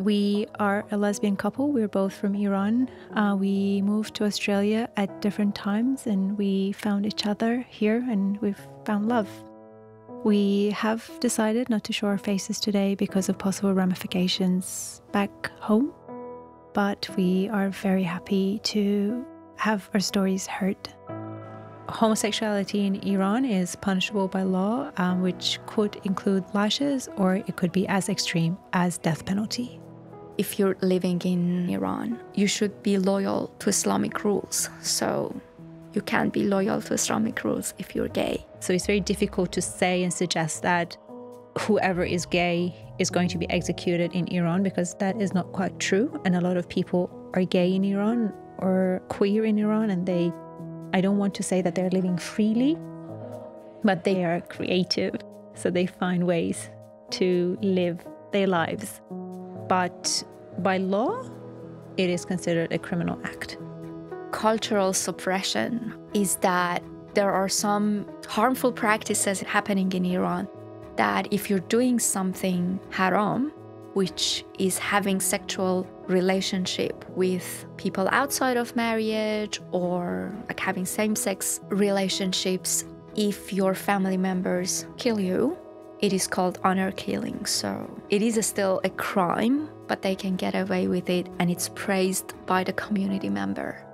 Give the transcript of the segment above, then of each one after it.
We are a lesbian couple. We're both from Iran. We moved to Australia at different times and we found each other here and we've found love. We have decided not to show our faces today because of possible ramifications back home, but we are very happy to have our stories heard. Homosexuality in Iran is punishable by law, which could include lashes, or it could be as extreme as death penalty. If you're living in Iran, you should be loyal to Islamic rules. So you can't be loyal to Islamic rules if you're gay. So it's very difficult to say and suggest that whoever is gay is going to be executed in Iran, because that is not quite true. And a lot of people are gay in Iran or queer in Iran, and I don't want to say that they're living freely, but they are creative. So they find ways to live their lives. But by law, it is considered a criminal act. Cultural suppression is that there are some harmful practices happening in Iran that if you're doing something haram, which is having sexual relationship with people outside of marriage or like having same-sex relationships, if your family members kill you, it is called honor killing. So it is still a crime, but they can get away with it, and it's praised by the community member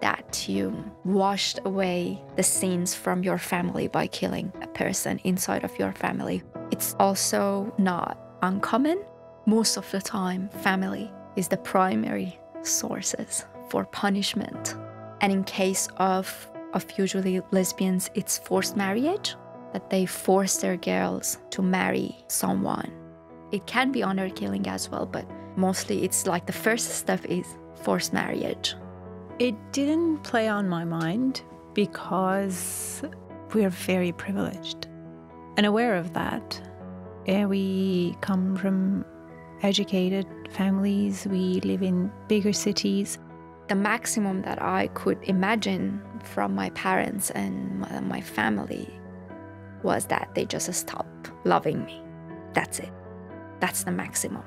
that you washed away the sins from your family by killing a person inside of your family. It's also not uncommon. Most of the time, family is the primary sources for punishment. And in case of usually lesbians, it's forced marriage, that they force their girls to marry someone. It can be honor killing as well, but mostly it's like the first step is forced marriage. It didn't play on my mind because we're very privileged and aware of that. And we come from educated families, we live in bigger cities. The maximum that I could imagine from my parents and my family was that they just stopped loving me. That's it. That's the maximum.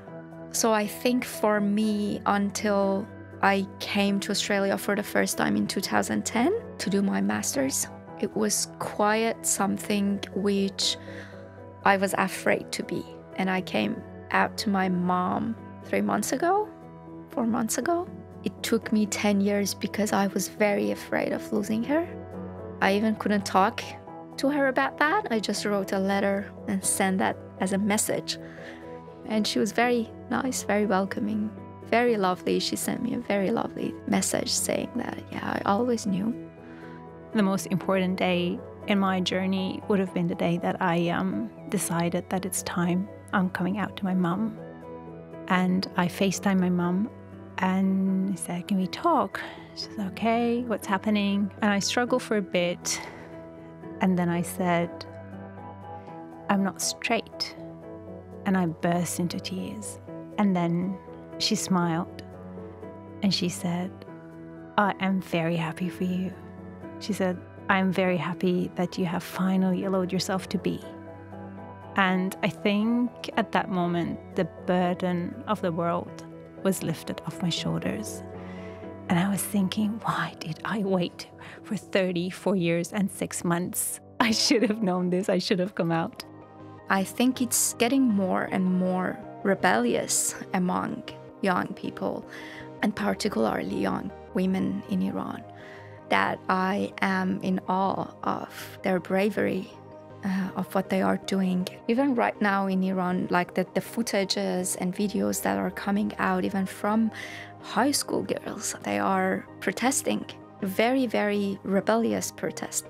So I think for me, until I came to Australia for the first time in 2010 to do my master's, it was quite something which I was afraid to be. And I came out to my mom 4 months ago. It took me 10 years because I was very afraid of losing her. I even couldn't talk to her about that. I just wrote a letter and sent that as a message. And she was very nice, very welcoming, very lovely. She sent me a very lovely message saying that, yeah, I always knew. The most important day in my journey would have been the day that I decided that it's time. I'm coming out to my mum. And I FaceTimed my mum and I said, can we talk? She said, okay, what's happening? And I struggled for a bit. And then I said, I'm not straight. And I burst into tears. And then she smiled and she said, I am very happy for you. She said, I'm very happy that you have finally allowed yourself to be. And I think at that moment, the burden of the world was lifted off my shoulders. And I was thinking, why did I wait for 34 years and 6 months? I should have known this. I should have come out. I think it's getting more and more rebellious among young people, and particularly young women in Iran, that I am in awe of their bravery, of what they are doing. Even right now in Iran, like the footages and videos that are coming out, even from high school girls, they are protesting, very, very rebellious protest.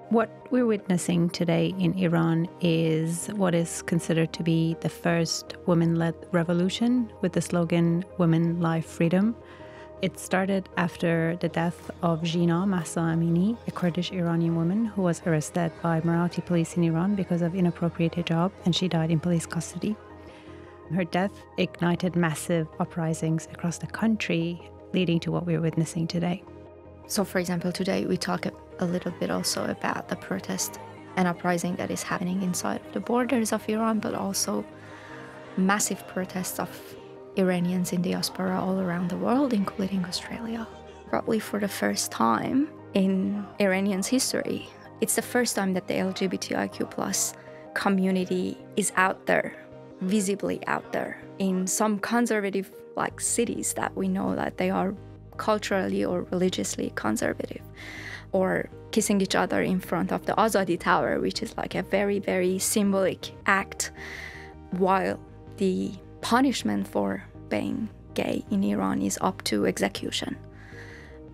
What we're witnessing today in Iran is what is considered to be the first women-led revolution with the slogan, Women, Life, Freedom. It started after the death of Jina Mahsa Amini, a Kurdish Iranian woman who was arrested by Marathi police in Iran because of inappropriate hijab, and she died in police custody. Her death ignited massive uprisings across the country, leading to what we're witnessing today. So, for example, today we talk a little bit also about the protest and uprising that is happening inside the borders of Iran, but also massive protests of Iranians in diaspora all around the world, including Australia. Probably for the first time in Iranians' history, it's the first time that the LGBTIQ+ community is out there, visibly out there, in some conservative cities that we know that they are culturally or religiously conservative, or kissing each other in front of the Azadi Tower, which is a very, very symbolic act, while the punishment for being gay in Iran is up to execution.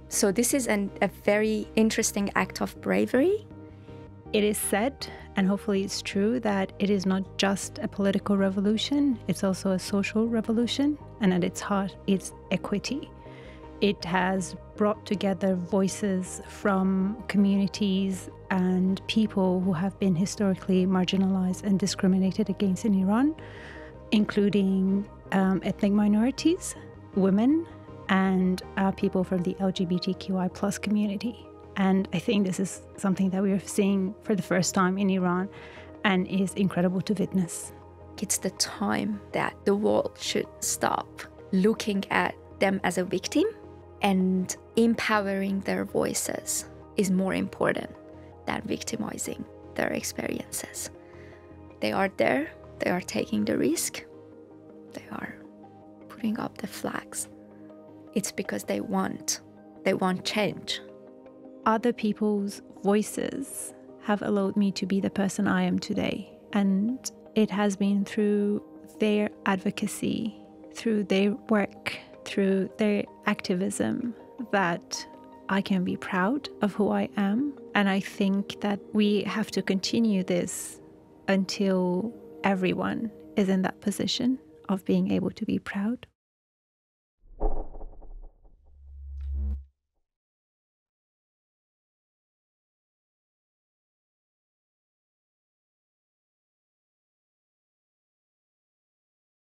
So this is a very interesting act of bravery. It is said, and hopefully it's true, that it is not just a political revolution, it's also a social revolution, and at its heart, it's equity. It has brought together voices from communities and people who have been historically marginalized and discriminated against in Iran, including ethnic minorities, women, and people from the LGBTQI+ community. And I think this is something that we are seeing for the first time in Iran and is incredible to witness. It's the time that the world should stop looking at them as a victim, and empowering their voices is more important than victimizing their experiences. They are there, they are taking the risk, they are putting up the flags. It's because they want change. Other people's voices have allowed me to be the person I am today. And it has been through their advocacy, through their work, through their activism, that I can be proud of who I am. And I think that we have to continue this until everyone is in that position of being able to be proud.